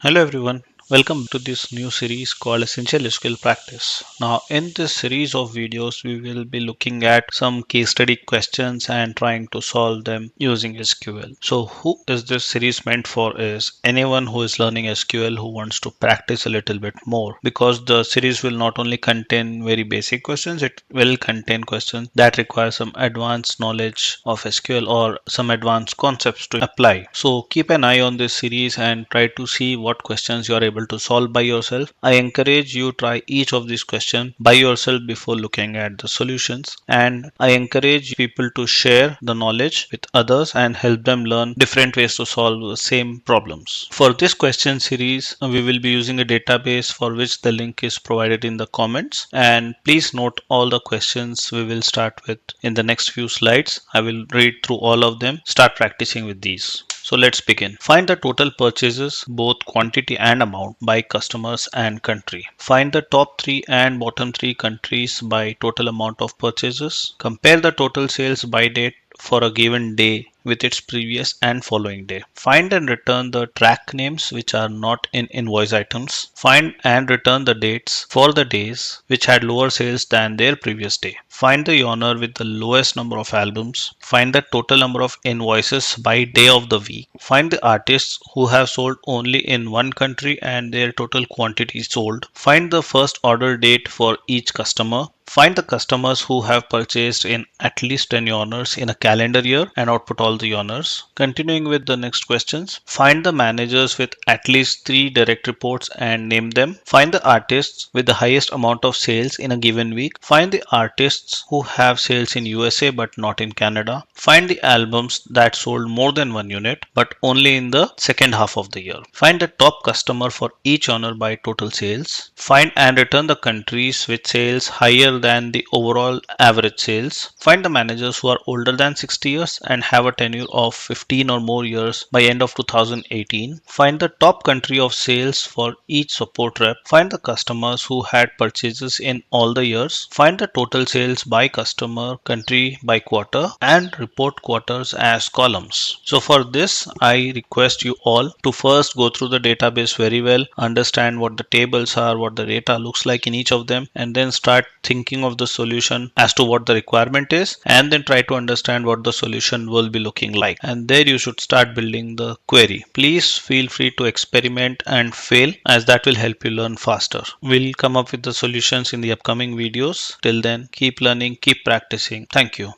Hello everyone, welcome to this new series called Essential SQL Practice. Now in this series of videos we will be looking at some case study questions and trying to solve them using SQL. So who is this series meant for is anyone who is learning SQL who wants to practice a little bit more, because the series will not only contain very basic questions, it will contain questions that require some advanced knowledge of SQL or some advanced concepts to apply. So keep an eye on this series and try to see what questions you are able to solve by yourself. I encourage you try each of these questions by yourself before looking at the solutions, and I encourage people to share the knowledge with others and help them learn different ways to solve the same problems. For this question series, we will be using a database for which the link is provided in the comments, and please note all the questions we will start with in the next few slides. I will read through all of them. Start practicing with these. So let's begin. Find the total purchases, both quantity and amount, by customers and country. Find the top 3 and bottom 3 countries by total amount of purchases. Compare the total sales by date for a given day with its previous and following day. Find and return the track names which are not in invoice items. Find and return the dates for the days which had lower sales than their previous day. Find the owner with the lowest number of albums. Find the total number of invoices by day of the week. Find the artists who have sold only in one country and their total quantity sold. Find the first order date for each customer. Find the customers who have purchased in at least 10 owners in a calendar year and output all the owners. Continuing with the next questions, find the managers with at least 3 direct reports and name them. Find the artists with the highest amount of sales in a given week. Find the artists who have sales in USA but not in Canada. Find the albums that sold more than one unit but only in the second half of the year. Find the top customer for each owner by total sales. Find and return the countries with sales higher than the overall average sales. Find the managers who are older than 60 years and have a tenure of 15 or more years by end of 2018. Find the top country of sales for each support rep. Find the customers who had purchases in all the years. Find the total sales by customer, country, by quarter, and report quarters as columns. So for this, I request you all to first go through the database very well, understand what the tables are, what the data looks like in each of them, and then start thinking of the solution as to what the requirement is, and then try to understand what the solution will be looking like. And there you should start building the query. Please feel free to experiment and fail, as that will help you learn faster. We'll come up with the solutions in the upcoming videos. Till then, keep learning, keep practicing. Thank you.